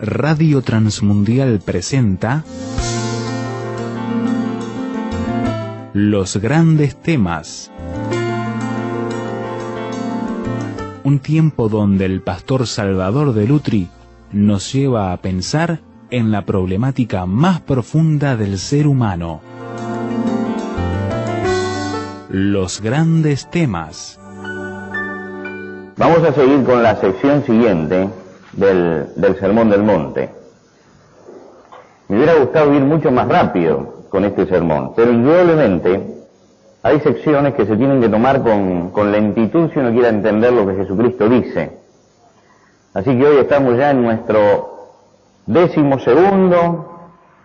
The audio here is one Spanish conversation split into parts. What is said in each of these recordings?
Radio Transmundial presenta Los Grandes Temas. Un tiempo donde el pastor Salvador de Lutri nos lleva a pensar en la problemática más profunda del ser humano. Los Grandes Temas. Vamos a seguir con la sección siguiente del Sermón del Monte. Me hubiera gustado ir mucho más rápido con este sermón, pero indudablemente hay secciones que se tienen que tomar con lentitud si uno quiere entender lo que Jesucristo dice. Así que hoy estamos ya en nuestro 12º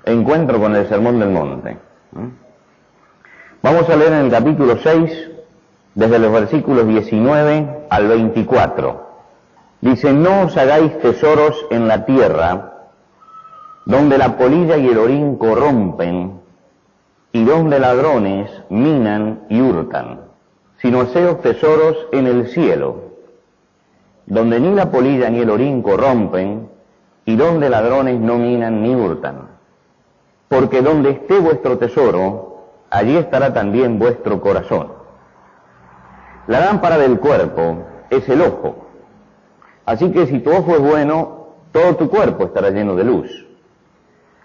encuentro con el Sermón del Monte. Vamos a leer en el capítulo 6, desde los versículos 19 al 24. Dice: no os hagáis tesoros en la tierra, donde la polilla y el orín corrompen, y donde ladrones minan y hurtan, sino haceos tesoros en el cielo, donde ni la polilla ni el orín corrompen, y donde ladrones no minan ni hurtan. Porque donde esté vuestro tesoro, allí estará también vuestro corazón. La lámpara del cuerpo es el ojo. Así que si tu ojo es bueno, todo tu cuerpo estará lleno de luz.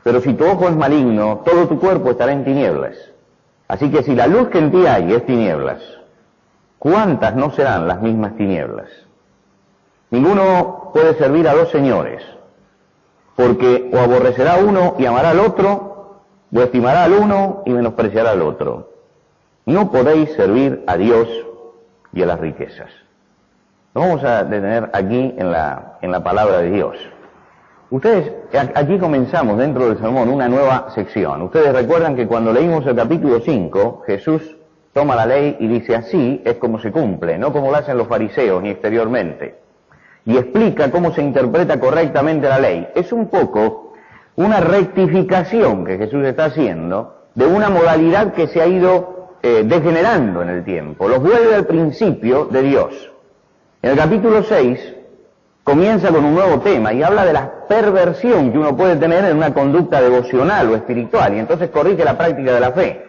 Pero si tu ojo es maligno, todo tu cuerpo estará en tinieblas. Así que si la luz que en ti hay es tinieblas, ¿cuántas no serán las mismas tinieblas? Ninguno puede servir a dos señores, porque o aborrecerá a uno y amará al otro, o estimará al uno y menospreciará al otro. No podéis servir a Dios y a las riquezas. Nos vamos a detener aquí en la palabra de Dios. Ustedes, aquí comenzamos dentro del sermón una nueva sección. Ustedes recuerdan que cuando leímos el capítulo 5, Jesús toma la ley y dice: así es como se cumple, no como lo hacen los fariseos ni exteriormente. Y explica cómo se interpreta correctamente la ley. Es un poco una rectificación que Jesús está haciendo de una modalidad que se ha ido degenerando en el tiempo. Los vuelve al principio de Dios. En el capítulo 6 comienza con un nuevo tema y habla de la perversión que uno puede tener en una conducta devocional o espiritual, y entonces corrige la práctica de la fe.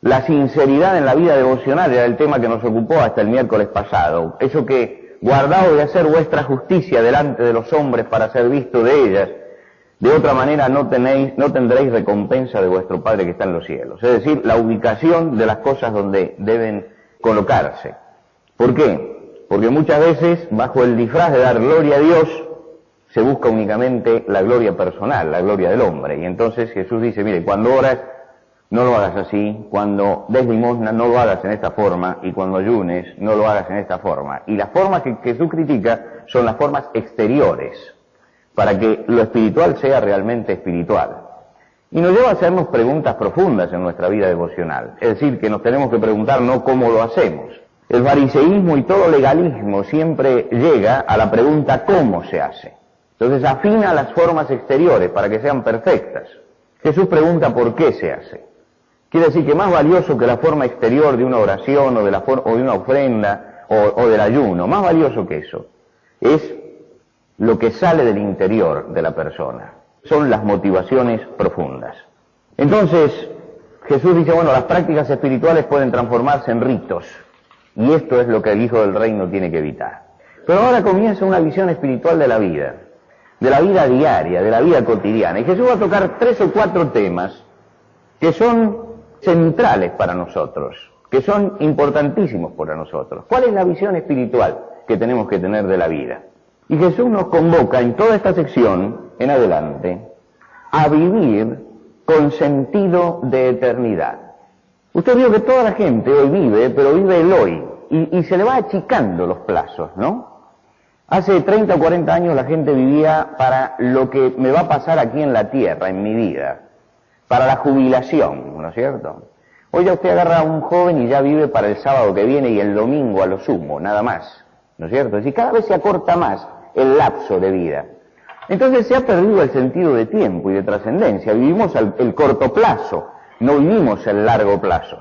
La sinceridad en la vida devocional era el tema que nos ocupó hasta el miércoles pasado. Eso que, guardaos de hacer vuestra justicia delante de los hombres para ser visto de ellas, de otra manera no tendréis recompensa de vuestro Padre que está en los cielos. Es decir, la ubicación de las cosas donde deben colocarse. ¿Por qué? Porque muchas veces, bajo el disfraz de dar gloria a Dios, se busca únicamente la gloria personal, la gloria del hombre. Y entonces Jesús dice: mire, cuando oras, no lo hagas así; cuando des limosna, no lo hagas en esta forma; y cuando ayunes, no lo hagas en esta forma. Y las formas que Jesús critica son las formas exteriores, para que lo espiritual sea realmente espiritual. Y nos lleva a hacernos preguntas profundas en nuestra vida devocional. Es decir, que nos tenemos que preguntar no cómo lo hacemos. El fariseísmo y todo legalismo siempre llega a la pregunta ¿cómo se hace? Entonces afina las formas exteriores para que sean perfectas. Jesús pregunta ¿por qué se hace? Quiere decir que más valioso que la forma exterior de una oración o de una ofrenda o del ayuno, más valioso que eso, es lo que sale del interior de la persona. Son las motivaciones profundas. Entonces Jesús dice: bueno, las prácticas espirituales pueden transformarse en ritos. Y esto es lo que el Hijo del Reino tiene que evitar. Pero ahora comienza una visión espiritual de la vida diaria, de la vida cotidiana. Y Jesús va a tocar 3 o 4 temas que son centrales para nosotros, que son importantísimos para nosotros. ¿Cuál es la visión espiritual que tenemos que tener de la vida? Y Jesús nos convoca en toda esta sección, en adelante, a vivir con sentido de eternidad. Usted vio que toda la gente hoy vive, pero vive el hoy, y se le va achicando los plazos, ¿no? Hace 30 o 40 años la gente vivía para lo que me va a pasar aquí en la tierra, en mi vida, para la jubilación, ¿no es cierto? Hoy ya usted agarra a un joven y ya vive para el sábado que viene y el domingo a lo sumo, nada más, ¿no es cierto? Es decir, cada vez se acorta más el lapso de vida. Entonces se ha perdido el sentido de tiempo y de trascendencia. Vivimos el corto plazo. No vivimos el largo plazo.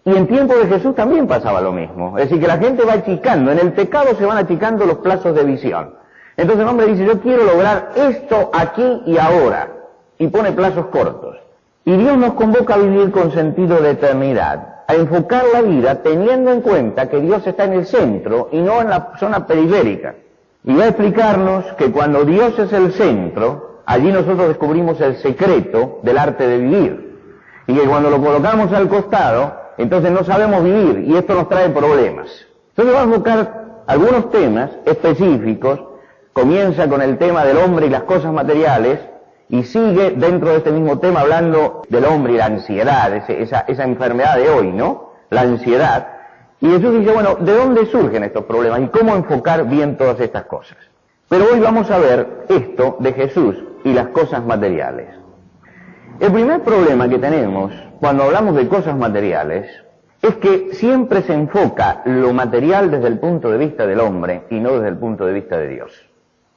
Y en tiempo de Jesús también pasaba lo mismo. Es decir, que la gente va achicando, en el pecado se van achicando los plazos de visión. Entonces el hombre dice, yo quiero lograr esto aquí y ahora, y pone plazos cortos. Y Dios nos convoca a vivir con sentido de eternidad, a enfocar la vida teniendo en cuenta que Dios está en el centro y no en la zona periférica. Y va a explicarnos que cuando Dios es el centro, allí nosotros descubrimos el secreto del arte de vivir. Y que cuando lo colocamos al costado, entonces no sabemos vivir y esto nos trae problemas. Entonces vamos a buscar algunos temas específicos. Comienza con el tema del hombre y las cosas materiales y sigue dentro de este mismo tema hablando del hombre y la ansiedad, esa enfermedad de hoy, ¿no? La ansiedad. Y Jesús dice, bueno, ¿de dónde surgen estos problemas y cómo enfocar bien todas estas cosas? Pero hoy vamos a ver esto de Jesús y las cosas materiales. El primer problema que tenemos cuando hablamos de cosas materiales es que siempre se enfoca lo material desde el punto de vista del hombre y no desde el punto de vista de Dios.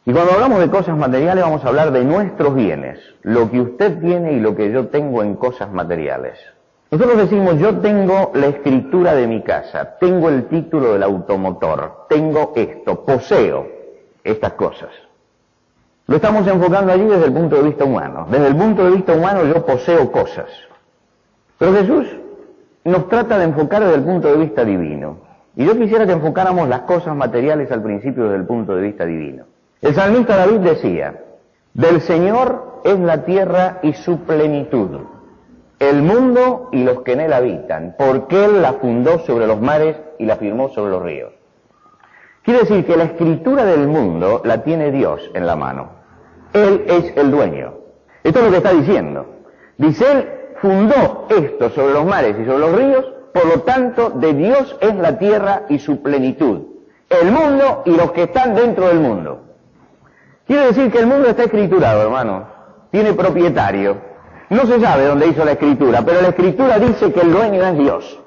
Y cuando hablamos de cosas materiales vamos a hablar de nuestros bienes, lo que usted tiene y lo que yo tengo en cosas materiales. Nosotros decimos, yo tengo la escritura de mi casa, tengo el título del automotor, tengo esto, poseo estas cosas. Lo estamos enfocando allí desde el punto de vista humano. Desde el punto de vista humano yo poseo cosas. Pero Jesús nos trata de enfocar desde el punto de vista divino. Y yo quisiera que enfocáramos las cosas materiales al principio desde el punto de vista divino. El salmista David decía, del Señor es la tierra y su plenitud, el mundo y los que en él habitan, porque él la fundó sobre los mares y la firmó sobre los ríos. Quiere decir que la escritura del mundo la tiene Dios en la mano. Él es el dueño. Esto es lo que está diciendo. Dice, él fundó esto sobre los mares y sobre los ríos, por lo tanto, de Dios es la tierra y su plenitud, el mundo y los que están dentro del mundo. Quiere decir que el mundo está escriturado, hermano. Tiene propietario. No se sabe dónde hizo la escritura, pero la escritura dice que el dueño es Dios.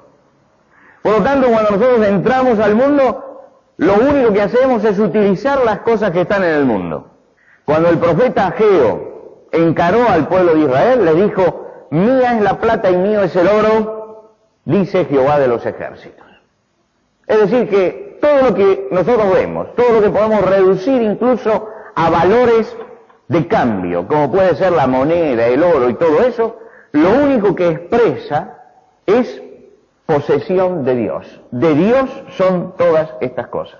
Por lo tanto, cuando nosotros entramos al mundo, lo único que hacemos es utilizar las cosas que están en el mundo. Cuando el profeta Ageo encaró al pueblo de Israel, le dijo, mía es la plata y mío es el oro, dice Jehová de los ejércitos. Es decir, que todo lo que nosotros vemos, todo lo que podemos reducir incluso a valores de cambio, como puede ser la moneda, el oro y todo eso, lo único que expresa es posesión de Dios. De Dios son todas estas cosas.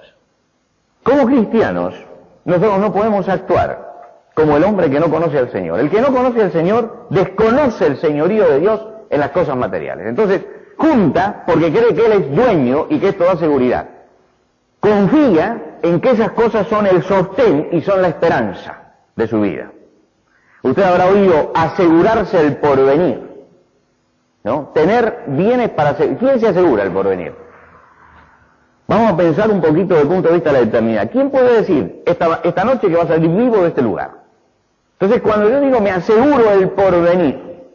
Como cristianos, nosotros no podemos actuar como el hombre que no conoce al Señor. El que no conoce al Señor desconoce el señorío de Dios en las cosas materiales. Entonces, junta porque cree que Él es dueño y que esto da seguridad. Confía en que esas cosas son el sostén y son la esperanza de su vida. Usted habrá oído asegurarse el porvenir, ¿no? Tener bienes para... ¿Quién se asegura el porvenir? Vamos a pensar un poquito desde el punto de vista de la eternidad. ¿Quién puede decir esta noche que va a salir vivo de este lugar? Entonces, cuando yo digo me aseguro el porvenir,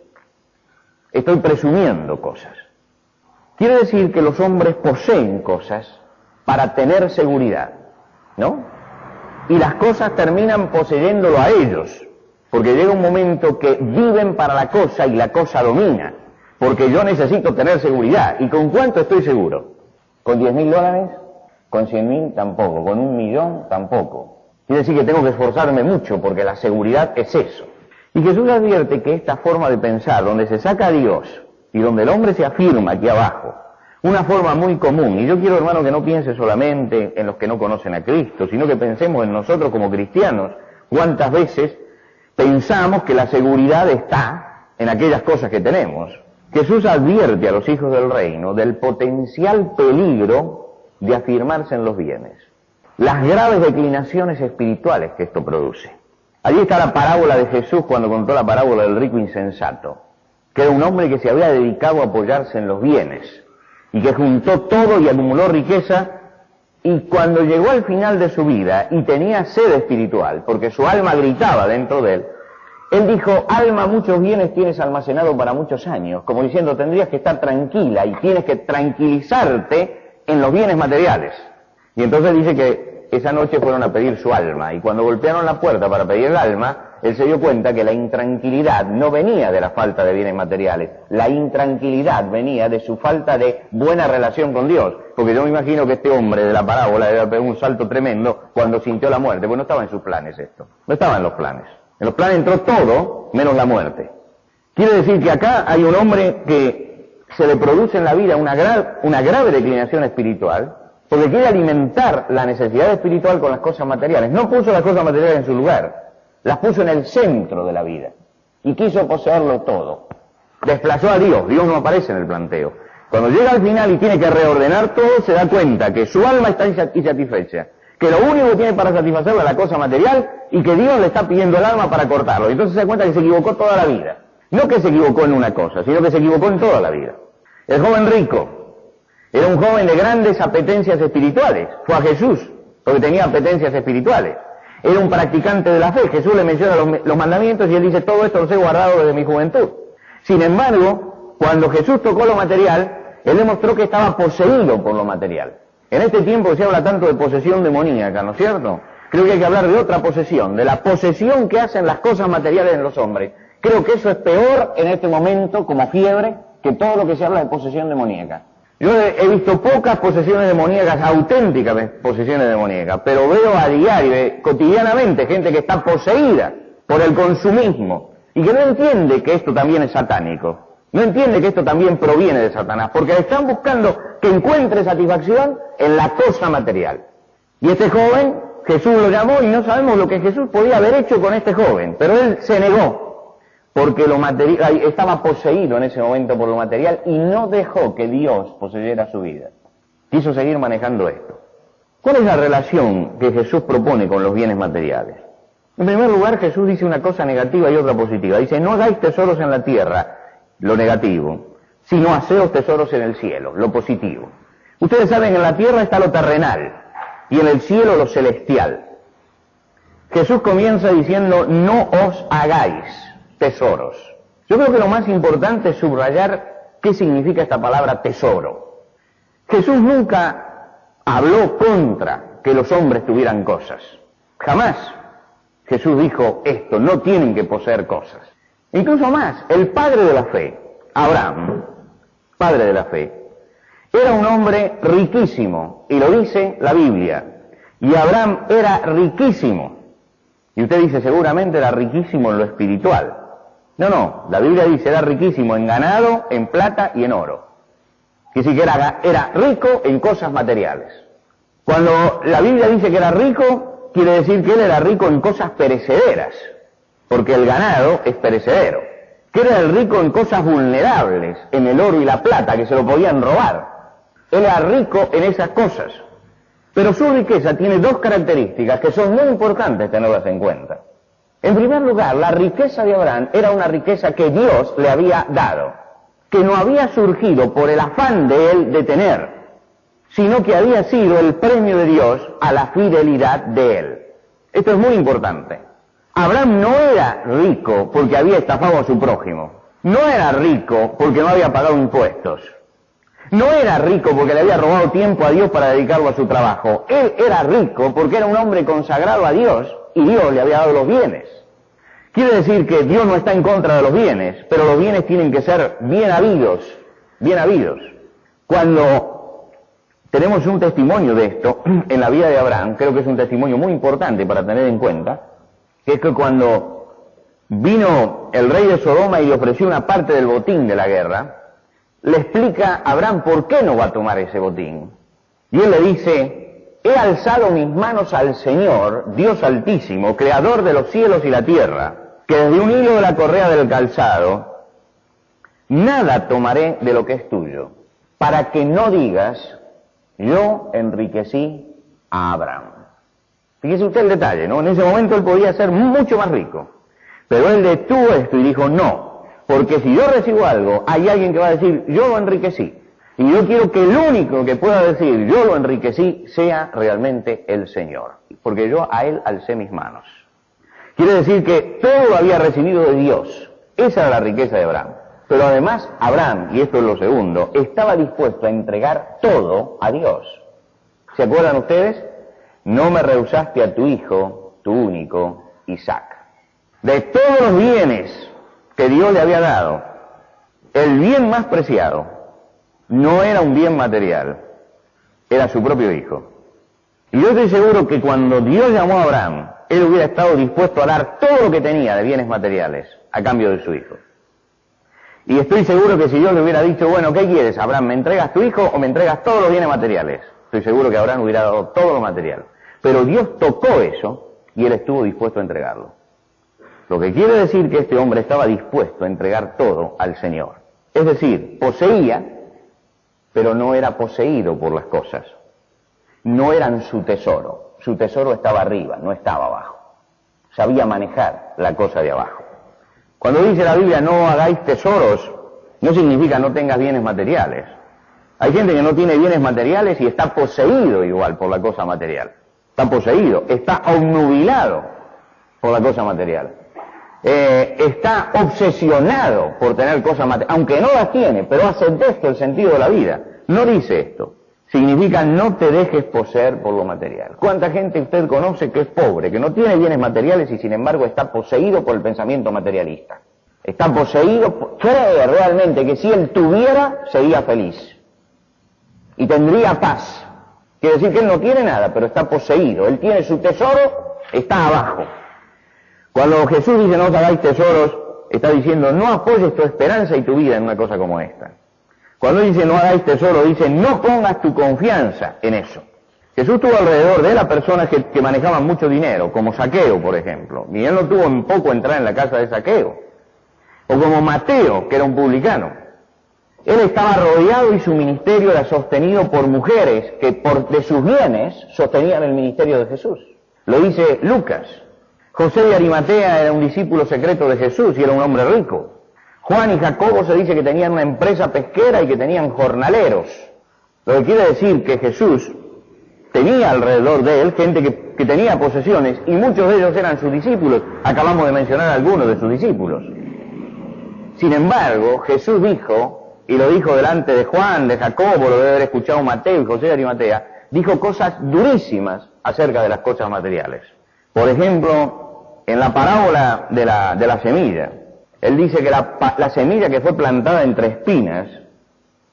estoy presumiendo cosas. Quiere decir que los hombres poseen cosas para tener seguridad, ¿no? Y las cosas terminan poseyéndolo a ellos, porque llega un momento que viven para la cosa y la cosa domina, porque yo necesito tener seguridad. ¿Y con cuánto estoy seguro? ¿Con $10,000? ¿Con 100,000? Tampoco. ¿Con 1.000.000? Tampoco. Quiere decir que tengo que esforzarme mucho, porque la seguridad es eso. Y Jesús advierte que esta forma de pensar, donde se saca a Dios y donde el hombre se afirma aquí abajo, una forma muy común, y yo quiero, hermano, que no piense solamente en los que no conocen a Cristo, sino que pensemos en nosotros como cristianos. ¿Cuántas veces pensamos que la seguridad está en aquellas cosas que tenemos? Jesús advierte a los hijos del reino del potencial peligro de afirmarse en los bienes, las graves declinaciones espirituales que esto produce. Allí está la parábola de Jesús cuando contó la parábola del rico insensato, que era un hombre que se había dedicado a apoyarse en los bienes, y que juntó todo y acumuló riqueza, y cuando llegó al final de su vida y tenía sed espiritual, porque su alma gritaba dentro de él, él dijo, alma, muchos bienes tienes almacenado para muchos años, como diciendo, tendrías que estar tranquila y tienes que tranquilizarte en los bienes materiales. Y entonces dice que esa noche fueron a pedir su alma, y cuando golpearon la puerta para pedir el alma, él se dio cuenta que la intranquilidad no venía de la falta de bienes materiales, la intranquilidad venía de su falta de buena relación con Dios, porque yo me imagino que este hombre de la parábola debe haber pegado un salto tremendo cuando sintió la muerte, porque no estaba en sus planes esto, no estaba en los planes. En los planes entró todo menos la muerte. Quiere decir que acá hay un hombre que se le produce en la vida una grave declinación espiritual, porque quiere alimentar la necesidad espiritual con las cosas materiales. No puso las cosas materiales en su lugar, las puso en el centro de la vida, y quiso poseerlo todo. Desplazó a Dios, Dios no aparece en el planteo. Cuando llega al final y tiene que reordenar todo, se da cuenta que su alma está insatisfecha, que lo único que tiene para satisfacerlo es la cosa material, y que Dios le está pidiendo el alma para cortarlo. Y entonces se da cuenta que se equivocó toda la vida. No que se equivocó en una cosa, sino que se equivocó en toda la vida. El joven rico era un joven de grandes apetencias espirituales. Fue a Jesús porque tenía apetencias espirituales. Era un practicante de la fe. Jesús le menciona los mandamientos y él dice, todo esto los he guardado desde mi juventud. Sin embargo, cuando Jesús tocó lo material, él demostró que estaba poseído por lo material. En este tiempo se habla tanto de posesión demoníaca, ¿no es cierto? Creo que hay que hablar de otra posesión, de la posesión que hacen las cosas materiales en los hombres. Creo que eso es peor en este momento, como fiebre, que todo lo que se habla de posesión demoníaca. Yo he visto pocas posesiones demoníacas, auténticas posesiones demoníacas, pero veo a diario, cotidianamente, gente que está poseída por el consumismo y que no entiende que esto también es satánico, no entiende que esto también proviene de Satanás, porque están buscando que encuentre satisfacción en la cosa material. Y este joven, Jesús lo llamó y no sabemos lo que Jesús podía haber hecho con este joven, pero él se negó. Porque lo material, estaba poseído en ese momento por lo material y no dejó que Dios poseyera su vida. Quiso seguir manejando esto. ¿Cuál es la relación que Jesús propone con los bienes materiales? En primer lugar, Jesús dice una cosa negativa y otra positiva. Dice, no hagáis tesoros en la tierra, lo negativo, sino haceos tesoros en el cielo, lo positivo. Ustedes saben, en la tierra está lo terrenal y en el cielo lo celestial. Jesús comienza diciendo, no os hagáis tesoros. Yo creo que lo más importante es subrayar qué significa esta palabra tesoro. Jesús nunca habló contra que los hombres tuvieran cosas. Jamás Jesús dijo esto, no tienen que poseer cosas. Incluso más, el padre de la fe, Abraham, padre de la fe, era un hombre riquísimo, y lo dice la Biblia. Y Abraham era riquísimo. Y usted dice, seguramente era riquísimo en lo espiritual. No, la Biblia dice, era riquísimo en ganado, en plata y en oro. Quiere decir que era rico en cosas materiales. Cuando la Biblia dice que era rico, quiere decir que él era rico en cosas perecederas, porque el ganado es perecedero. Que era el rico en cosas vulnerables, en el oro y la plata, que se lo podían robar. Él era rico en esas cosas. Pero su riqueza tiene dos características que son muy importantes tenerlas en cuenta. En primer lugar, la riqueza de Abraham era una riqueza que Dios le había dado, que no había surgido por el afán de él de tener, sino que había sido el premio de Dios a la fidelidad de él. Esto es muy importante. Abraham no era rico porque había estafado a su prójimo, no era rico porque no había pagado impuestos, no era rico porque le había robado tiempo a Dios para dedicarlo a su trabajo. Él era rico porque era un hombre consagrado a Dios y Dios le había dado los bienes. Quiere decir que Dios no está en contra de los bienes, pero los bienes tienen que ser bien habidos, bien habidos. Cuando tenemos un testimonio de esto en la vida de Abraham, creo que es un testimonio muy importante para tener en cuenta, que es que cuando vino el rey de Sodoma y le ofreció una parte del botín de la guerra, le explica a Abraham por qué no va a tomar ese botín. Y él le dice, he alzado mis manos al Señor, Dios Altísimo, Creador de los cielos y la tierra, que desde un hilo de la correa del calzado, nada tomaré de lo que es tuyo, para que no digas, yo enriquecí a Abraham. Fíjese usted el detalle, ¿no? En ese momento él podía ser mucho más rico, pero él detuvo esto y dijo, no, porque si yo recibo algo, hay alguien que va a decir, yo lo enriquecí. Y yo quiero que el único que pueda decir, yo lo enriquecí, sea realmente el Señor. Porque yo a Él alcé mis manos. Quiere decir que todo lo había recibido de Dios. Esa era la riqueza de Abraham. Pero además, Abraham, y esto es lo segundo, estaba dispuesto a entregar todo a Dios. ¿Se acuerdan ustedes? no me rehusaste a tu hijo, tu único, Isaac. De todos los bienes que Dios le había dado, el bien más preciado no era un bien material, era su propio hijo. Y yo estoy seguro que cuando Dios llamó a Abraham, él hubiera estado dispuesto a dar todo lo que tenía de bienes materiales a cambio de su hijo. Y estoy seguro que si Dios le hubiera dicho, bueno, ¿qué quieres, Abraham? ¿Me entregas tu hijo o me entregas todos los bienes materiales? Estoy seguro que Abraham hubiera dado todo lo material. Pero Dios tocó eso y él estuvo dispuesto a entregarlo. Lo que quiere decir que este hombre estaba dispuesto a entregar todo al Señor. Es decir, poseía, pero no era poseído por las cosas. No eran su tesoro. Su tesoro estaba arriba, no estaba abajo. Sabía manejar la cosa de abajo. Cuando dice la Biblia no hagáis tesoros, no significa no tengas bienes materiales. Hay gente que no tiene bienes materiales y está poseído igual por la cosa material. Está poseído, está obnubilado por la cosa material. Está obsesionado por tener cosas materiales, aunque no las tiene, pero hace de esto el sentido de la vida. No dice esto. Significa no te dejes poseer por lo material. ¿Cuánta gente usted conoce que es pobre, que no tiene bienes materiales y sin embargo está poseído por el pensamiento materialista? Está poseído, cree realmente que si él tuviera, sería feliz y tendría paz. Quiere decir que él no tiene nada, pero está poseído. Él tiene su tesoro, está abajo. Cuando Jesús dice no os hagáis tesoros, está diciendo no apoyes tu esperanza y tu vida en una cosa como esta. Cuando dice no hagáis tesoro, dice no pongas tu confianza en eso. Jesús tuvo alrededor de él a personas que manejaban mucho dinero, como Zaqueo, por ejemplo, y él no tuvo en poco entrar en la casa de Zaqueo. O como Mateo, que era un publicano. Él estaba rodeado y su ministerio era sostenido por mujeres que de sus bienes sostenían el ministerio de Jesús. Lo dice Lucas. José de Arimatea era un discípulo secreto de Jesús y era un hombre rico. Juan y Jacobo se dice que tenían una empresa pesquera y que tenían jornaleros. Lo que quiere decir que Jesús tenía alrededor de él gente que tenía posesiones y muchos de ellos eran sus discípulos. Acabamos de mencionar a algunos de sus discípulos. Sin embargo, Jesús dijo, y lo dijo delante de Juan, de Jacobo, lo debe haber escuchado Mateo y José de Arimatea, dijo cosas durísimas acerca de las cosas materiales. Por ejemplo, en la parábola de la semilla, él dice que la semilla que fue plantada entre espinas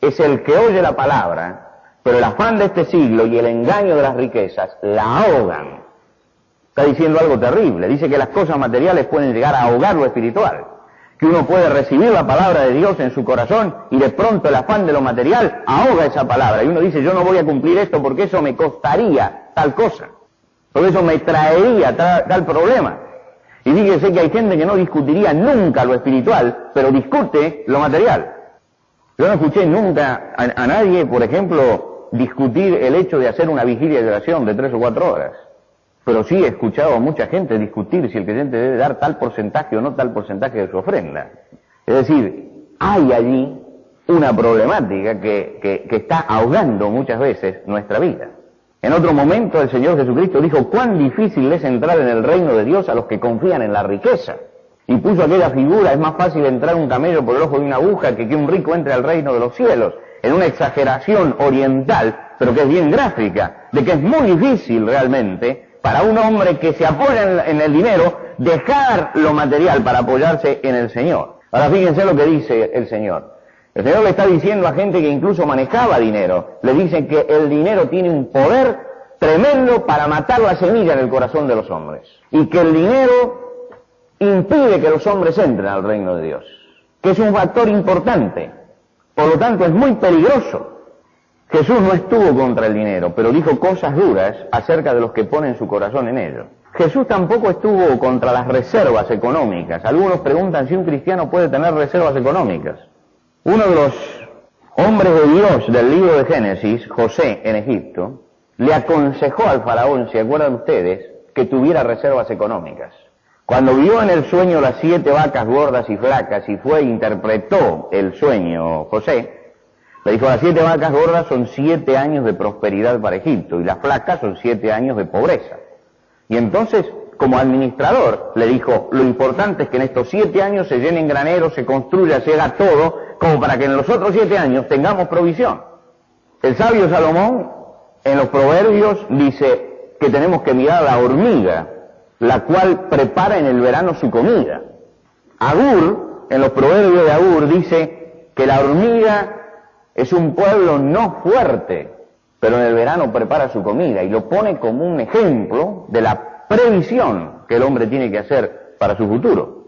es el que oye la palabra, pero el afán de este siglo y el engaño de las riquezas la ahogan. Está diciendo algo terrible. Dice que las cosas materiales pueden llegar a ahogar lo espiritual. Que uno puede recibir la palabra de Dios en su corazón y de pronto el afán de lo material ahoga esa palabra. Y uno dice, yo no voy a cumplir esto porque eso me costaría tal cosa. Porque eso me traería tal problema. Y fíjese que hay gente que no discutiría nunca lo espiritual, pero discute lo material. Yo no escuché nunca a nadie, por ejemplo, discutir el hecho de hacer una vigilia de oración de 3 o 4 horas. Pero sí he escuchado a mucha gente discutir si el creyente debe dar tal porcentaje o no tal porcentaje de su ofrenda. Es decir, hay allí una problemática que está ahogando muchas veces nuestra vida. En otro momento el Señor Jesucristo dijo, cuán difícil es entrar en el reino de Dios a los que confían en la riqueza. Y puso aquella figura, es más fácil entrar un camello por el ojo de una aguja que un rico entre al reino de los cielos. En una exageración oriental, pero que es bien gráfica, de que es muy difícil realmente para un hombre que se apoya en el dinero, dejar lo material para apoyarse en el Señor. Ahora fíjense lo que dice el Señor. El Señor le está diciendo a gente que incluso manejaba dinero, le dicen que el dinero tiene un poder tremendo para matar la semilla en el corazón de los hombres. Y que el dinero impide que los hombres entren al reino de Dios. Que es un factor importante. Por lo tanto es muy peligroso. Jesús no estuvo contra el dinero, pero dijo cosas duras acerca de los que ponen su corazón en ello. Jesús tampoco estuvo contra las reservas económicas. Algunos preguntan si un cristiano puede tener reservas económicas. Uno de los hombres de Dios del libro de Génesis, José en Egipto, le aconsejó al faraón, ¿se acuerdan ustedes?, que tuviera reservas económicas. Cuando vio en el sueño las 7 vacas gordas y flacas y fue e interpretó el sueño José, le dijo, las 7 vacas gordas son 7 años de prosperidad para Egipto y las flacas son 7 años de pobreza. Y entonces, como administrador, le dijo, lo importante es que en estos 7 años se llenen graneros, se construya, se haga todo, como para que en los otros 7 años tengamos provisión. El sabio Salomón, en los Proverbios, dice, que tenemos que mirar a la hormiga, la cual prepara en el verano su comida. Agur, en los proverbios de Agur, dice que la hormiga es un pueblo no fuerte, pero en el verano prepara su comida, y lo pone como un ejemplo de la previsión que el hombre tiene que hacer para su futuro.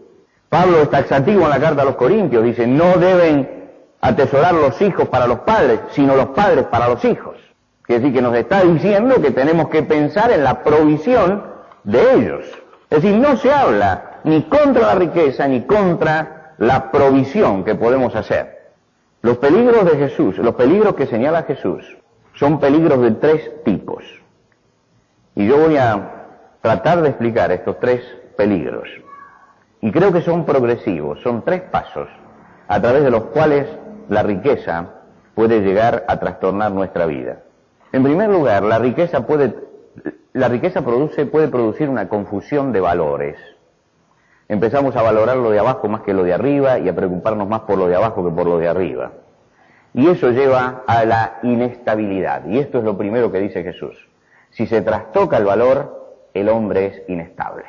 Pablo es taxativo en la carta a los Corintios, dice, no deben atesorar los hijos para los padres, sino los padres para los hijos. Quiere decir que nos está diciendo que tenemos que pensar en la provisión de ellos. Es decir, no se habla ni contra la riqueza ni contra la provisión que podemos hacer. Los peligros de Jesús, los peligros que señala Jesús, son peligros de 3 tipos. Y yo voy a tratar de explicar estos 3 peligros. Y creo que son progresivos, son 3 pasos a través de los cuales la riqueza puede llegar a trastornar nuestra vida. En primer lugar, la riqueza puede producir una confusión de valores. Empezamos a valorar lo de abajo más que lo de arriba y a preocuparnos más por lo de abajo que por lo de arriba. Y eso lleva a la inestabilidad. Y esto es lo primero que dice Jesús. Si se trastoca el valor, el hombre es inestable.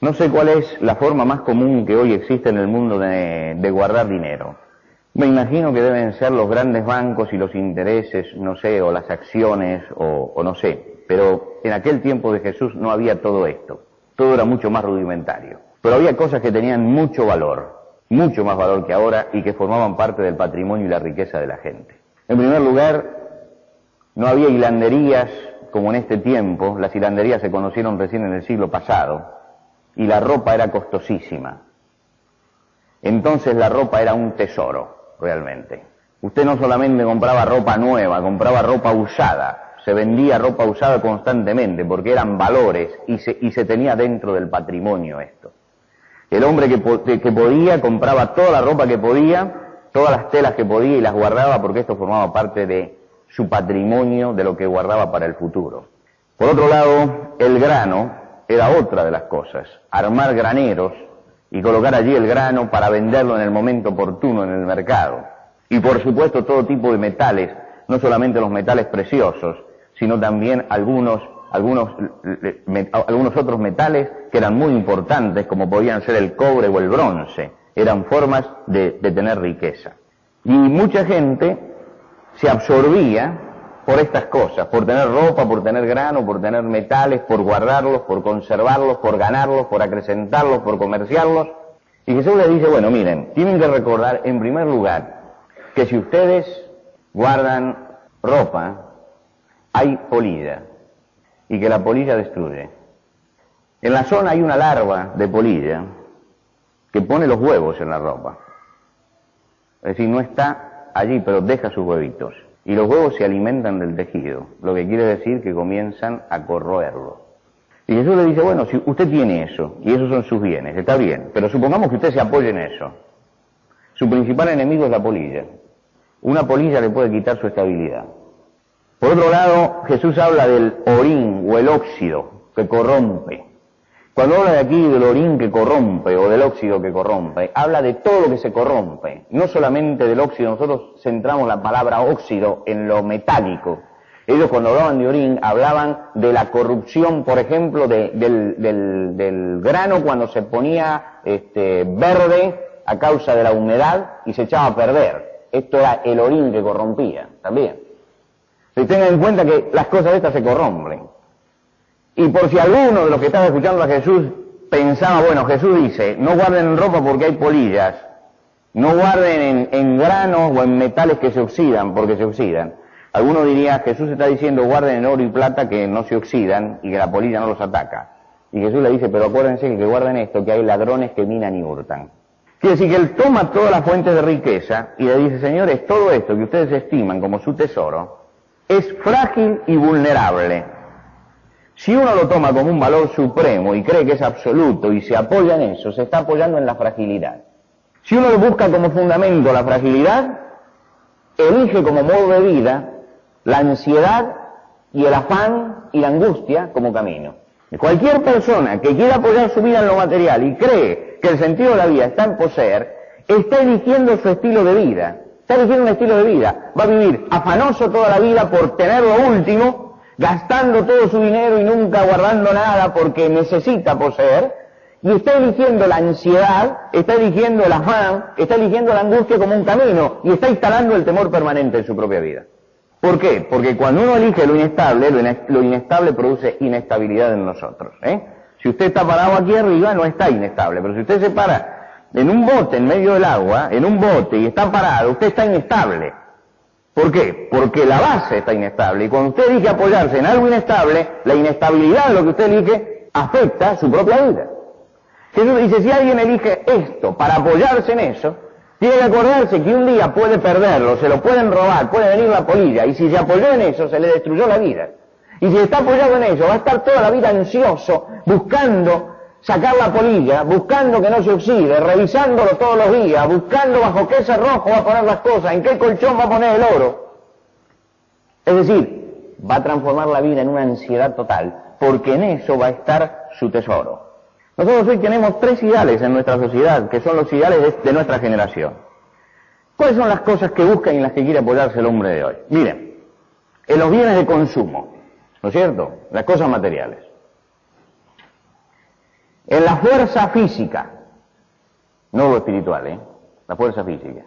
No sé cuál es la forma más común que hoy existe en el mundo de guardar dinero. Me imagino que deben ser los grandes bancos y los intereses, no sé, o las acciones, o no sé. Pero en aquel tiempo de Jesús no había todo esto. Todo era mucho más rudimentario. Pero había cosas que tenían mucho valor, mucho más valor que ahora, y que formaban parte del patrimonio y la riqueza de la gente. En primer lugar, no había hilanderías como en este tiempo. Las hilanderías se conocieron recién en el siglo pasado, y la ropa era costosísima. Entonces la ropa era un tesoro, realmente. Usted no solamente compraba ropa nueva, compraba ropa usada. Se vendía ropa usada constantemente porque eran valores y se tenía dentro del patrimonio esto. El hombre que podía compraba toda la ropa que podía, todas las telas que podía y las guardaba porque esto formaba parte de su patrimonio, de lo que guardaba para el futuro. Por otro lado, el grano era otra de las cosas. Armar graneros y colocar allí el grano para venderlo en el momento oportuno en el mercado. Y por supuesto todo tipo de metales, no solamente los metales preciosos, sino también algunos otros metales que eran muy importantes, como podían ser el cobre o el bronce. Eran formas de tener riqueza. Y mucha gente se absorbía por estas cosas, por tener ropa, por tener grano, por tener metales, por guardarlos, por conservarlos, por ganarlos, por acrecentarlos, por comerciarlos. Y Jesús les dice, bueno, miren, tienen que recordar en primer lugar que si ustedes guardan ropa, hay polilla, y que la polilla destruye. En la zona hay una larva de polilla que pone los huevos en la ropa. Es decir, no está allí, pero deja sus huevitos. Y los huevos se alimentan del tejido, lo que quiere decir que comienzan a corroerlo. Y Jesús le dice, bueno, si usted tiene eso, y esos son sus bienes, está bien, pero supongamos que usted se apoye en eso. Su principal enemigo es la polilla. Una polilla le puede quitar su estabilidad. Por otro lado, Jesús habla del orín o el óxido que corrompe. Cuando habla de aquí del orín que corrompe o del óxido que corrompe, habla de todo lo que se corrompe, no solamente del óxido. Nosotros centramos la palabra óxido en lo metálico. Ellos cuando hablaban de orín hablaban de la corrupción, por ejemplo, del grano cuando se ponía verde a causa de la humedad y se echaba a perder. Esto era el orín que corrompía también. Y tengan en cuenta que las cosas estas se corrompen. Y por si alguno de los que estaba escuchando a Jesús pensaba, bueno, Jesús dice, no guarden ropa porque hay polillas, no guarden en granos o en metales que se oxidan porque se oxidan. Alguno diría, Jesús está diciendo guarden en oro y plata que no se oxidan y que la polilla no los ataca. Y Jesús le dice, pero acuérdense que guarden esto, que hay ladrones que minan y hurtan. Quiere decir que él toma todas las fuentes de riqueza y le dice, señores, todo esto que ustedes estiman como su tesoro es frágil y vulnerable. Si uno lo toma como un valor supremo y cree que es absoluto y se apoya en eso, se está apoyando en la fragilidad. Si uno lo busca como fundamento la fragilidad, elige como modo de vida la ansiedad y el afán y la angustia como camino. Cualquier persona que quiera apoyar su vida en lo material y cree que el sentido de la vida está en poseer, está eligiendo su estilo de vida. Está eligiendo un estilo de vida. Va a vivir afanoso toda la vida por tener lo último, gastando todo su dinero y nunca guardando nada porque necesita poseer, y está eligiendo la ansiedad, está eligiendo el afán, está eligiendo la angustia como un camino, y está instalando el temor permanente en su propia vida. ¿Por qué? Porque cuando uno elige lo inestable produce inestabilidad en nosotros, Si usted está parado aquí arriba, no está inestable, pero si usted se para en un bote en medio del agua, en un bote, y está parado, usted está inestable. ¿Por qué? Porque la base está inestable, y cuando usted elige apoyarse en algo inestable, la inestabilidad de lo que usted elige afecta su propia vida. Jesús dice, si alguien elige esto para apoyarse en eso, tiene que acordarse que un día puede perderlo, se lo pueden robar, puede venir la polilla, y si se apoyó en eso, se le destruyó la vida. Y si está apoyado en eso, va a estar toda la vida ansioso, buscando sacar la polilla, buscando que no se oxide, revisándolo todos los días, buscando bajo qué cerrojo va a poner las cosas, en qué colchón va a poner el oro. Es decir, va a transformar la vida en una ansiedad total, porque en eso va a estar su tesoro. Nosotros hoy tenemos 3 ideales en nuestra sociedad, que son los ideales de nuestra generación. ¿Cuáles son las cosas que buscan y en las que quiere apoyarse el hombre de hoy? Miren, en los bienes de consumo, ¿no es cierto? Las cosas materiales. En la fuerza física, no lo espiritual, la fuerza física.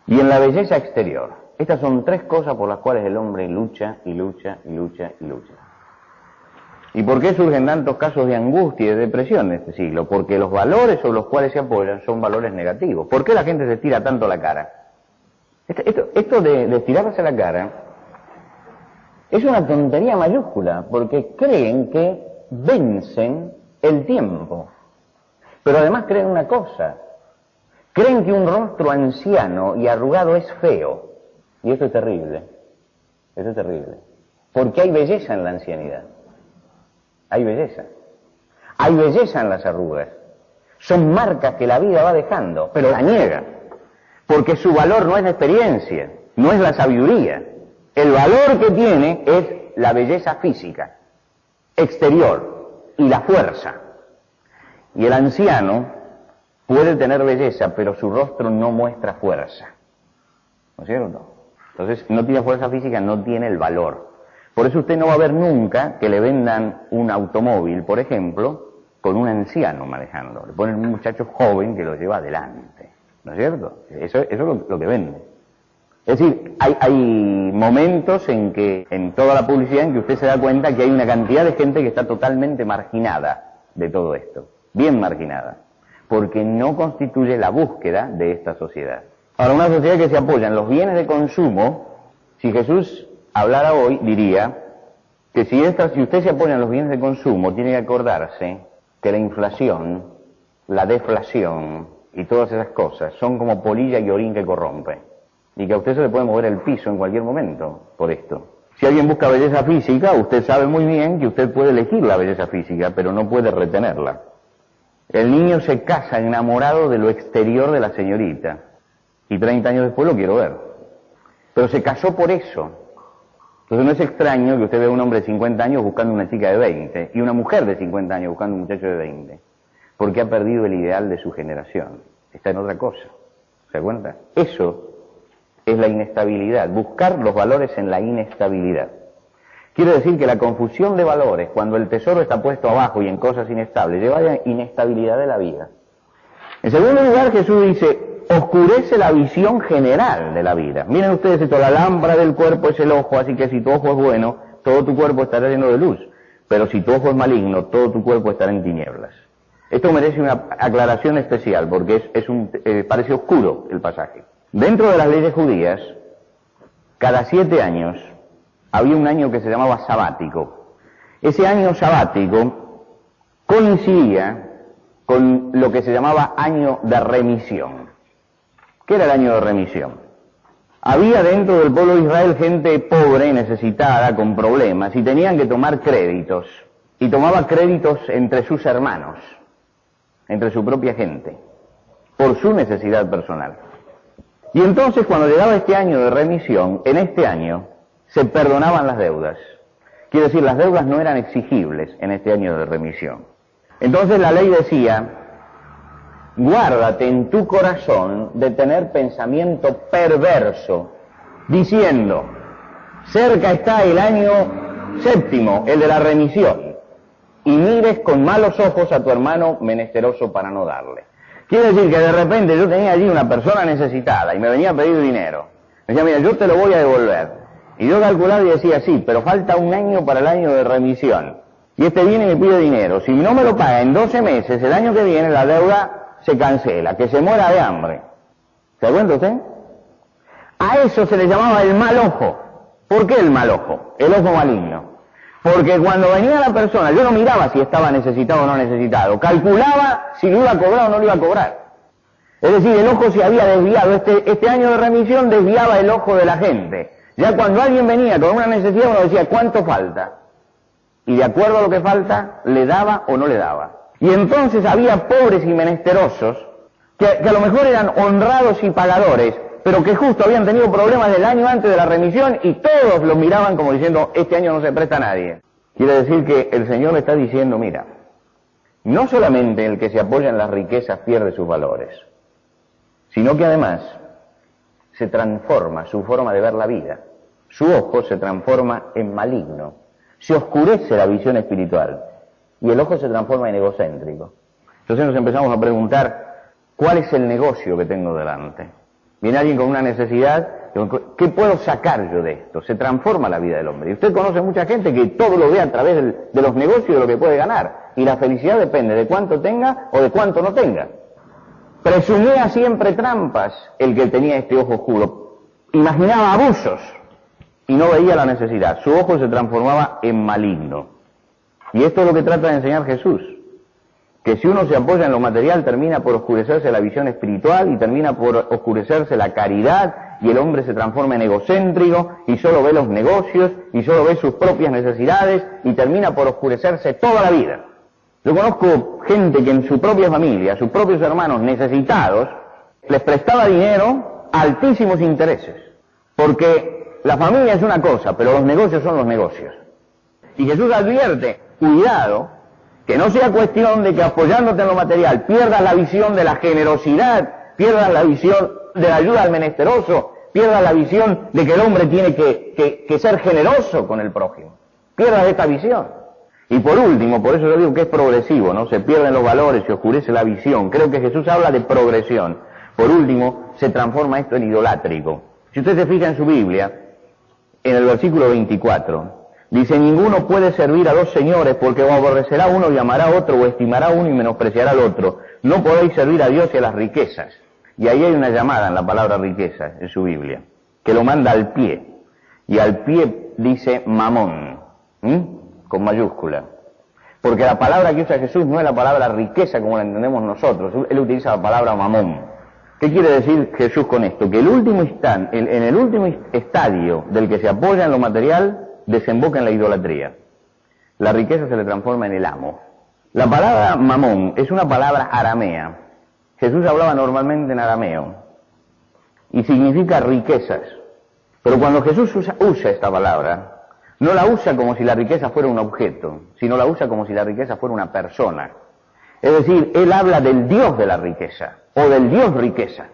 Y en la belleza exterior. Estas son 3 cosas por las cuales el hombre lucha y lucha y lucha y lucha. ¿Y por qué surgen tantos casos de angustia y de depresión en este siglo? Porque los valores sobre los cuales se apoyan son valores negativos. ¿Por qué la gente se tira tanto la cara? Esto de estirarse la cara es una tontería mayúscula, porque creen que vencen el tiempo. Pero además creen una cosa, creen que un rostro anciano y arrugado es feo. Y eso es terrible, porque hay belleza en la ancianidad. Hay belleza en las arrugas. Son marcas que la vida va dejando, pero la niegan, porque su valor no es la experiencia, no es la sabiduría. El valor que tiene es la belleza física, exterior, y la fuerza. Y el anciano puede tener belleza, pero su rostro no muestra fuerza, ¿no es cierto? Entonces, no tiene fuerza física, no tiene el valor. Por eso usted no va a ver nunca que le vendan un automóvil, por ejemplo, con un anciano manejando. Le ponen un muchacho joven que lo lleva adelante, ¿no es cierto? Eso es lo que vende. Es decir, hay momentos en que, en toda la publicidad, en que usted se da cuenta que hay una cantidad de gente que está totalmente marginada de todo esto, bien marginada, porque no constituye la búsqueda de esta sociedad. Ahora, una sociedad que se apoya en los bienes de consumo, si Jesús hablara hoy, diría que si usted se apoya en los bienes de consumo, tiene que acordarse que la inflación, la deflación y todas esas cosas son como polilla y orín que corrompe, y que a usted se le puede mover el piso en cualquier momento por esto. Si alguien busca belleza física, usted sabe muy bien que usted puede elegir la belleza física, pero no puede retenerla. El niño se casa enamorado de lo exterior de la señorita, y 30 años después lo quiero ver. Pero se casó por eso. Entonces no es extraño que usted vea a un hombre de 50 años buscando una chica de 20, y una mujer de 50 años buscando un muchacho de 20, porque ha perdido el ideal de su generación. Está en otra cosa. ¿Se da cuenta? Eso es la inestabilidad, buscar los valores en la inestabilidad. Quiere decir que la confusión de valores, cuando el tesoro está puesto abajo y en cosas inestables, lleva a la inestabilidad de la vida. En segundo lugar, Jesús dice, oscurece la visión general de la vida. Miren ustedes esto, la lámpara del cuerpo es el ojo, así que si tu ojo es bueno, todo tu cuerpo estará lleno de luz. Pero si tu ojo es maligno, todo tu cuerpo estará en tinieblas. Esto merece una aclaración especial, porque parece oscuro el pasaje. Dentro de las leyes judías, cada 7 años, había un año que se llamaba sabático. Ese año sabático coincidía con lo que se llamaba año de remisión. ¿Qué era el año de remisión? Había dentro del pueblo de Israel gente pobre y necesitada, con problemas, y tenían que tomar créditos. Y tomaba créditos entre sus hermanos, entre su propia gente, por su necesidad personal. Y entonces, cuando llegaba este año de remisión, en este año se perdonaban las deudas. Quiere decir, las deudas no eran exigibles en este año de remisión. Entonces la ley decía, guárdate en tu corazón de tener pensamiento perverso, diciendo, cerca está el año séptimo, el de la remisión, y mires con malos ojos a tu hermano menesteroso para no darle. Quiere decir que de repente yo tenía allí una persona necesitada y me venía a pedir dinero. Me decía, mira, yo te lo voy a devolver. Y yo calculaba y decía, sí, pero falta un año para el año de remisión. Y este viene y me pide dinero. Si no me lo paga en 12 meses, el año que viene la deuda se cancela, que se muera de hambre. ¿Se da cuenta usted? A eso se le llamaba el mal ojo. ¿Por qué el mal ojo? El ojo maligno. Porque cuando venía la persona, yo no miraba si estaba necesitado o no necesitado, calculaba si lo iba a cobrar o no lo iba a cobrar. Es decir, el ojo se había desviado, este año de remisión desviaba el ojo de la gente. Ya cuando alguien venía con una necesidad, uno decía, ¿cuánto falta? Y de acuerdo a lo que falta, le daba o no le daba. Y entonces había pobres y menesterosos, que a lo mejor eran honrados y pagadores, pero que justo habían tenido problemas del año antes de la remisión y todos lo miraban como diciendo, este año no se presta a nadie. Quiere decir que el Señor le está diciendo, mira, no solamente el que se apoya en las riquezas pierde sus valores, sino que además se transforma su forma de ver la vida. Su ojo se transforma en maligno, se oscurece la visión espiritual y el ojo se transforma en egocéntrico. Entonces nos empezamos a preguntar, ¿cuál es el negocio que tengo delante? Viene alguien con una necesidad, ¿qué puedo sacar yo de esto? Se transforma la vida del hombre. Y usted conoce mucha gente que todo lo ve a través de los negocios y de lo que puede ganar. Y la felicidad depende de cuánto tenga o de cuánto no tenga. Presumía siempre trampas el que tenía este ojo oscuro. Imaginaba abusos y no veía la necesidad. Su ojo se transformaba en maligno. Y esto es lo que trata de enseñar Jesús. Que si uno se apoya en lo material termina por oscurecerse la visión espiritual y termina por oscurecerse la caridad y el hombre se transforma en egocéntrico y solo ve los negocios y solo ve sus propias necesidades y termina por oscurecerse toda la vida. Yo conozco gente que en su propia familia, sus propios hermanos necesitados, les prestaba dinero a altísimos intereses. Porque la familia es una cosa, pero los negocios son los negocios. Y Jesús advierte, cuidado, que no sea cuestión de que apoyándote en lo material pierdas la visión de la generosidad, pierdas la visión de la ayuda al menesteroso, pierdas la visión de que el hombre tiene que ser generoso con el prójimo. Pierdas esta visión. Y por último, por eso yo digo que es progresivo, ¿no? Se pierden los valores, se oscurece la visión. Creo que Jesús habla de progresión. Por último, se transforma esto en idolátrico. Si usted se fija en su Biblia, en el versículo 24, dice, ninguno puede servir a dos señores porque o aborrecerá a uno y amará a otro, o estimará a uno y menospreciará al otro. No podéis servir a Dios y a las riquezas. Y ahí hay una llamada en la palabra riqueza, en su Biblia, que lo manda al pie. Y al pie dice mamón, con mayúscula. Porque la palabra que usa Jesús no es la palabra riqueza como la entendemos nosotros. Él utiliza la palabra mamón. ¿Qué quiere decir Jesús con esto? Que en el último estadio del que se apoya en lo material, desemboca en la idolatría. La riqueza se le transforma en el amo. La palabra mamón es una palabra aramea. Jesús hablaba normalmente en arameo y significa riquezas. Pero cuando Jesús usa esta palabra, no la usa como si la riqueza fuera un objeto, sino la usa como si la riqueza fuera una persona. Es decir, él habla del Dios de la riqueza, o del Dios riqueza.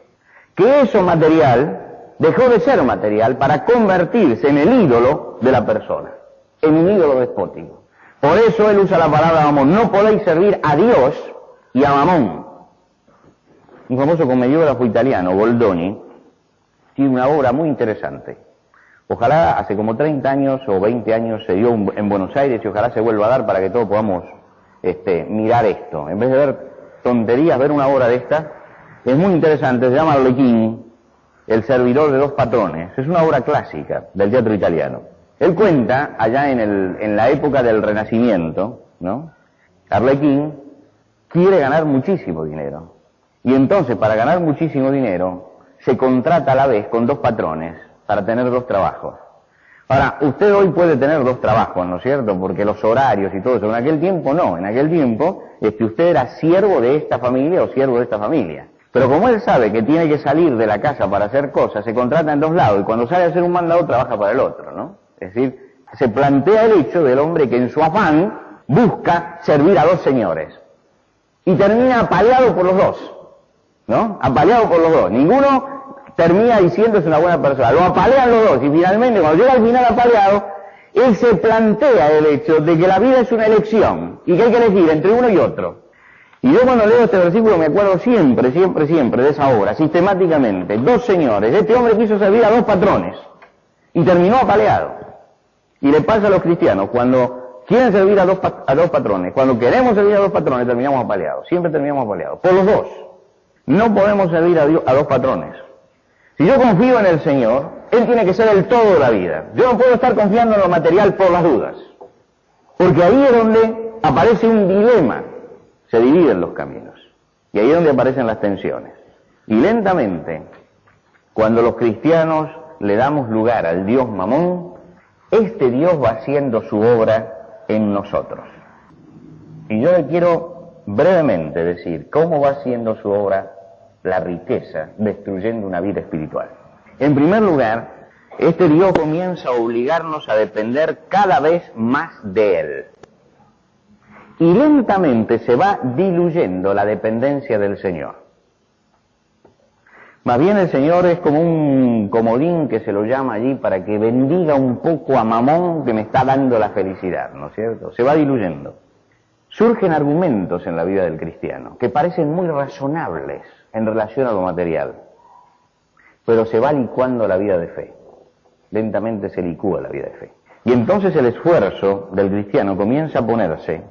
Que eso material dejó de ser material para convertirse en el ídolo de la persona, en un ídolo despótico. Por eso él usa la palabra mamón. No podéis servir a Dios y a mamón. Un famoso comediógrafo italiano, Goldoni, tiene una obra muy interesante. Ojalá hace como 30 años o 20 años se dio en Buenos Aires y ojalá se vuelva a dar para que todos podamos mirar esto. En vez de ver tonterías, ver una obra de esta, es muy interesante, se llama Arlequín, el servidor de dos patrones. Es una obra clásica del teatro italiano. Él cuenta, allá en la época del Renacimiento, ¿no? Arlequín quiere ganar muchísimo dinero. Y entonces, para ganar muchísimo dinero, se contrata a la vez con dos patrones para tener dos trabajos. Ahora, usted hoy puede tener dos trabajos, ¿no es cierto? Porque los horarios y todo eso. En aquel tiempo no. En aquel tiempo, usted era siervo de esta familia o siervo de esta familia. Pero como él sabe que tiene que salir de la casa para hacer cosas, se contrata en dos lados y cuando sale a hacer un mandado trabaja para el otro, ¿no? Es decir, se plantea el hecho del hombre que en su afán busca servir a dos señores. Y termina apaleado por los dos, ¿no? Apaleado por los dos. Ninguno termina diciendo es una buena persona. Lo apalean los dos y finalmente cuando llega al final apaleado, él se plantea el hecho de que la vida es una elección y que hay que elegir entre uno y otro. Y yo cuando leo este versículo me acuerdo siempre de esa obra, sistemáticamente. Dos señores, este hombre quiso servir a dos patrones y terminó apaleado. Y le pasa a los cristianos, cuando quieren servir a dos patrones, cuando queremos servir a dos patrones terminamos apaleados, siempre terminamos apaleados, por los dos. No podemos servir a dos patrones. Si yo confío en el Señor, Él tiene que ser el todo de la vida. Yo no puedo estar confiando en lo material por las dudas, porque ahí es donde aparece un dilema. Se dividen los caminos. Y ahí es donde aparecen las tensiones. Y lentamente, cuando los cristianos le damos lugar al Dios Mamón, este Dios va haciendo su obra en nosotros. Y yo le quiero brevemente decir cómo va haciendo su obra la riqueza, destruyendo una vida espiritual. En primer lugar, este Dios comienza a obligarnos a depender cada vez más de Él. Y lentamente se va diluyendo la dependencia del Señor. Más bien el Señor es como un comodín que se lo llama allí para que bendiga un poco a Mamón que me está dando la felicidad, ¿no es cierto? Se va diluyendo. Surgen argumentos en la vida del cristiano que parecen muy razonables en relación a lo material, pero se va licuando la vida de fe. Lentamente se licúa la vida de fe. Y entonces el esfuerzo del cristiano comienza a ponerse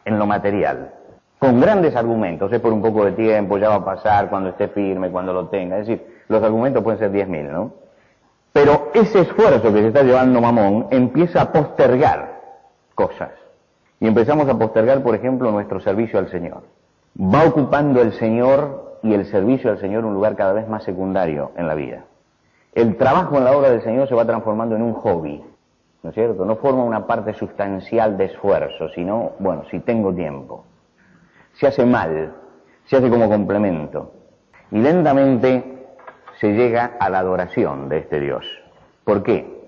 en lo material, con grandes argumentos, es por un poco de tiempo, ya va a pasar, cuando esté firme, cuando lo tenga, es decir, los argumentos pueden ser 10.000, ¿no? Pero ese esfuerzo que se está llevando Mamón empieza a postergar cosas, y empezamos a postergar, por ejemplo, nuestro servicio al Señor. Va ocupando el Señor y el servicio al Señor un lugar cada vez más secundario en la vida. El trabajo en la obra del Señor se va transformando en un hobby, ¿no es cierto? No forma una parte sustancial de esfuerzo, sino, bueno, si tengo tiempo. Se hace mal, se hace como complemento. Y lentamente se llega a la adoración de este Dios. ¿Por qué?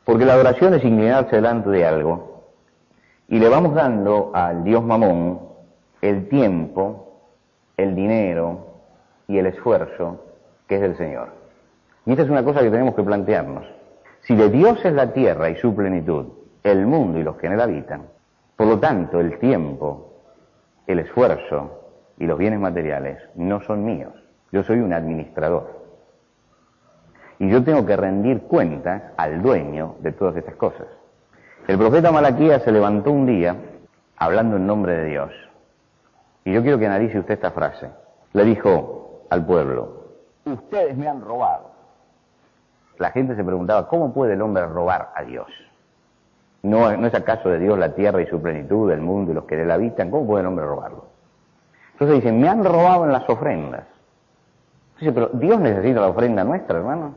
Porque la adoración es inclinarse delante de algo y le vamos dando al Dios Mamón el tiempo, el dinero y el esfuerzo que es del Señor. Y esta es una cosa que tenemos que plantearnos. Si de Dios es la tierra y su plenitud, el mundo y los que en él habitan, por lo tanto el tiempo, el esfuerzo y los bienes materiales no son míos. Yo soy un administrador. Y yo tengo que rendir cuentas al dueño de todas estas cosas. El profeta Malaquías se levantó un día hablando en nombre de Dios. Y yo quiero que analice usted esta frase. Le dijo al pueblo: ustedes me han robado. La gente se preguntaba, ¿cómo puede el hombre robar a Dios? ¿No es acaso de Dios la tierra y su plenitud, el mundo y los que en él habitan? ¿Cómo puede el hombre robarlo? Entonces dicen, me han robado en las ofrendas. Dice, pero Dios necesita la ofrenda nuestra, hermano.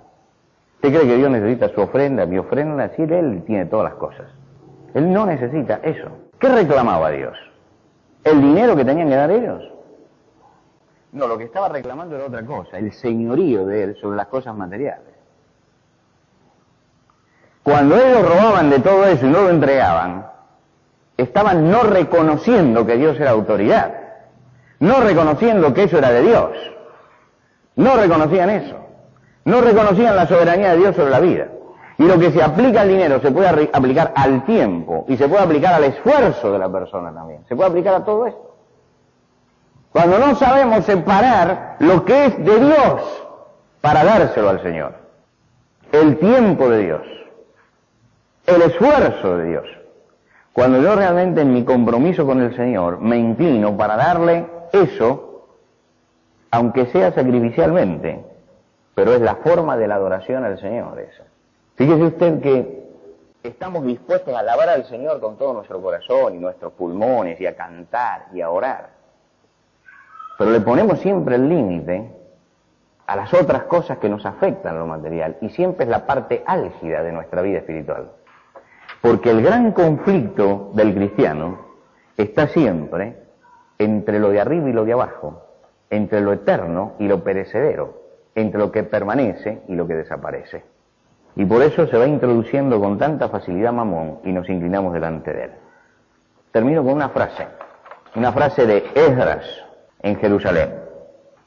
¿Usted cree que Dios necesita su ofrenda, mi ofrenda? Sí, Él tiene todas las cosas. Él no necesita eso. ¿Qué reclamaba Dios? ¿El dinero que tenían que dar ellos? No, lo que estaba reclamando era otra cosa, el señorío de Él sobre las cosas materiales. Cuando ellos robaban de todo eso y no lo entregaban, estaban no reconociendo que Dios era autoridad, no reconociendo que eso era de Dios, no reconocían eso, no reconocían la soberanía de Dios sobre la vida. Y lo que se aplica al dinero se puede aplicar al tiempo y se puede aplicar al esfuerzo de la persona también, se puede aplicar a todo esto. Cuando no sabemos separar lo que es de Dios para dárselo al Señor, el tiempo de Dios, el esfuerzo de Dios. Cuando yo realmente en mi compromiso con el Señor me inclino para darle eso, aunque sea sacrificialmente, pero es la forma de la adoración al Señor esa. Fíjese usted que estamos dispuestos a alabar al Señor con todo nuestro corazón y nuestros pulmones y a cantar y a orar, pero le ponemos siempre el límite a las otras cosas que nos afectan a lo material y siempre es la parte álgida de nuestra vida espiritual. Porque el gran conflicto del cristiano está siempre entre lo de arriba y lo de abajo, entre lo eterno y lo perecedero, entre lo que permanece y lo que desaparece. Y por eso se va introduciendo con tanta facilidad Mamón y nos inclinamos delante de él. Termino con una frase de Esdras en Jerusalén.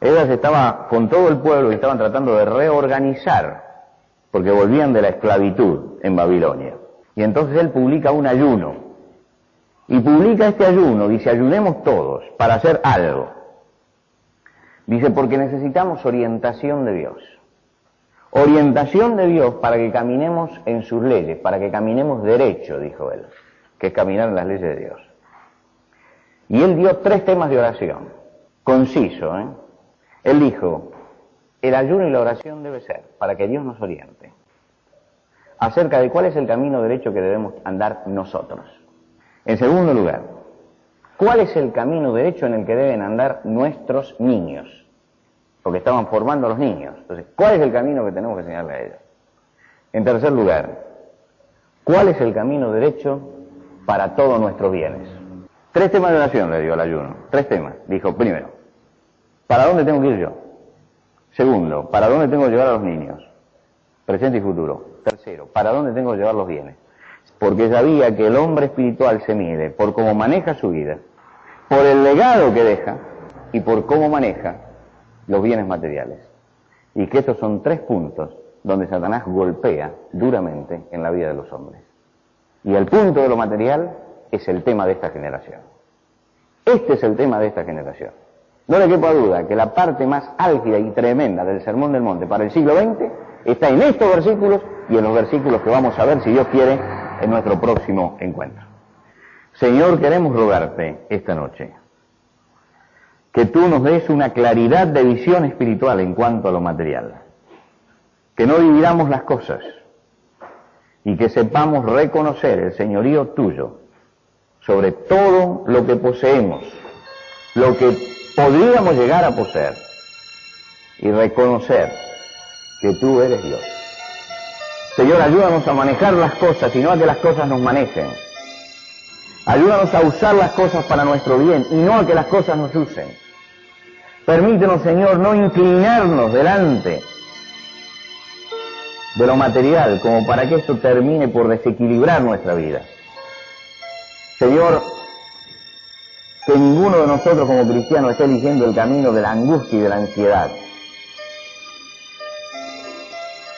Esdras estaba con todo el pueblo y estaban tratando de reorganizar, porque volvían de la esclavitud en Babilonia. Y entonces él publica un ayuno. Y publica este ayuno, dice, ayunemos todos para hacer algo. Dice, porque necesitamos orientación de Dios. Orientación de Dios para que caminemos en sus leyes, para que caminemos derecho, dijo él, que es caminar en las leyes de Dios. Y él dio 3 temas de oración, conciso, ¿eh? Él dijo, el ayuno y la oración debe ser para que Dios nos oriente acerca de cuál es el camino derecho que debemos andar nosotros. En segundo lugar, ¿cuál es el camino derecho en el que deben andar nuestros niños? Porque estaban formando a los niños. Entonces, ¿cuál es el camino que tenemos que enseñarle a ellos? En tercer lugar, ¿cuál es el camino derecho para todos nuestros bienes? 3 temas de oración le dio al ayuno. 3 temas. Dijo, primero, ¿para dónde tengo que ir yo? Segundo, ¿para dónde tengo que llevar a los niños? Presente y futuro. Tercero, ¿para dónde tengo que llevar los bienes? Porque sabía que el hombre espiritual se mide por cómo maneja su vida, por el legado que deja y por cómo maneja los bienes materiales. Y que estos son 3 puntos donde Satanás golpea duramente en la vida de los hombres. Y el punto de lo material es el tema de esta generación. Este es el tema de esta generación. No le quepa duda que la parte más álgida y tremenda del Sermón del Monte para el siglo XX está en estos versículos y en los versículos que vamos a ver, si Dios quiere, en nuestro próximo encuentro. Señor, queremos rogarte esta noche que tú nos des una claridad de visión espiritual en cuanto a lo material, que no dividamos las cosas y que sepamos reconocer el señorío tuyo sobre todo lo que poseemos, lo que podríamos llegar a poseer, y reconocer que tú eres Dios. Señor, ayúdanos a manejar las cosas y no a que las cosas nos manejen. Ayúdanos a usar las cosas para nuestro bien y no a que las cosas nos usen. Permítenos, Señor, no inclinarnos delante de lo material como para que esto termine por desequilibrar nuestra vida. Señor, que ninguno de nosotros como cristianos esté eligiendo el camino de la angustia y de la ansiedad.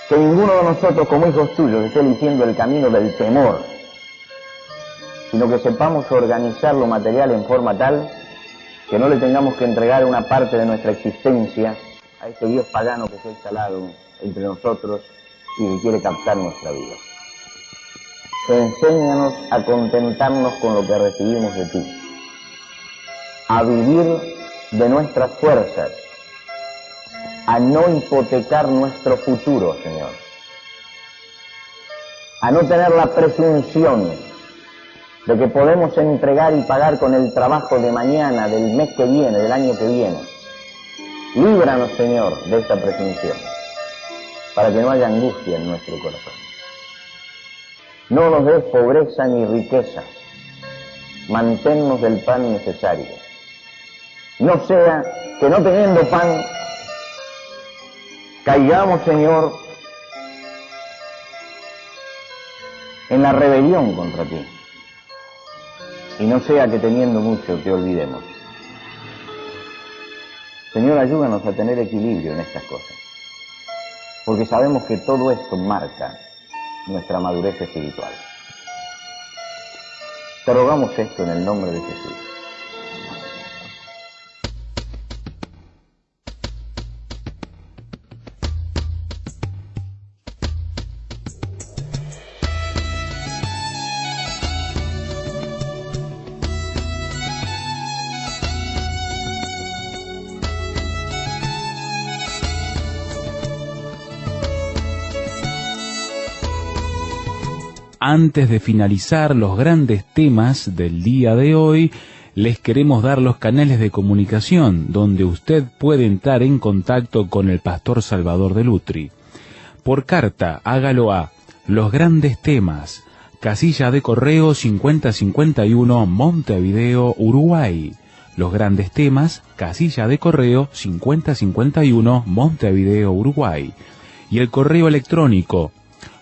Que ninguno de nosotros como hijos tuyos esté eligiendo el camino del temor, sino que sepamos organizar lo material en forma tal que no le tengamos que entregar una parte de nuestra existencia a ese Dios pagano que se ha instalado entre nosotros y que quiere captar nuestra vida. Enséñanos a contentarnos con lo que recibimos de ti, a vivir de nuestras fuerzas, a no hipotecar nuestro futuro, Señor, a no tener la presunción de que podemos entregar y pagar con el trabajo de mañana, del mes que viene, del año que viene. Líbranos, Señor, de esta presunción, para que no haya angustia en nuestro corazón. No nos des pobreza ni riqueza, manténnos del pan necesario. No sea que no teniendo pan, caigamos, Señor, en la rebelión contra ti. Y no sea que teniendo mucho te olvidemos. Señor, ayúdanos a tener equilibrio en estas cosas, porque sabemos que todo esto marca nuestra madurez espiritual. Te rogamos esto en el nombre de Jesús. Antes de finalizar los grandes temas del día de hoy, les queremos dar los canales de comunicación donde usted puede entrar en contacto con el pastor Salvador de Lutri. Por carta, hágalo a Los Grandes Temas, casilla de correo 5051, Montevideo, Uruguay. Los Grandes Temas, casilla de correo 5051, Montevideo, Uruguay. Y el correo electrónico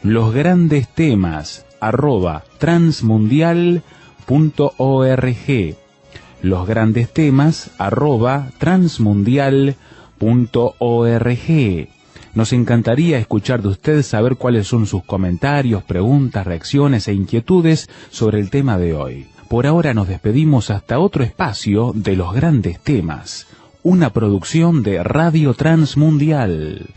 losgrandestemas@transmundial.org. losgrandestemas@transmundial.org. Nos encantaría escuchar de usted, saber cuáles son sus comentarios, preguntas, reacciones e inquietudes sobre el tema de hoy. Por ahora nos despedimos hasta otro espacio de los grandes temas, una producción de Radio Transmundial.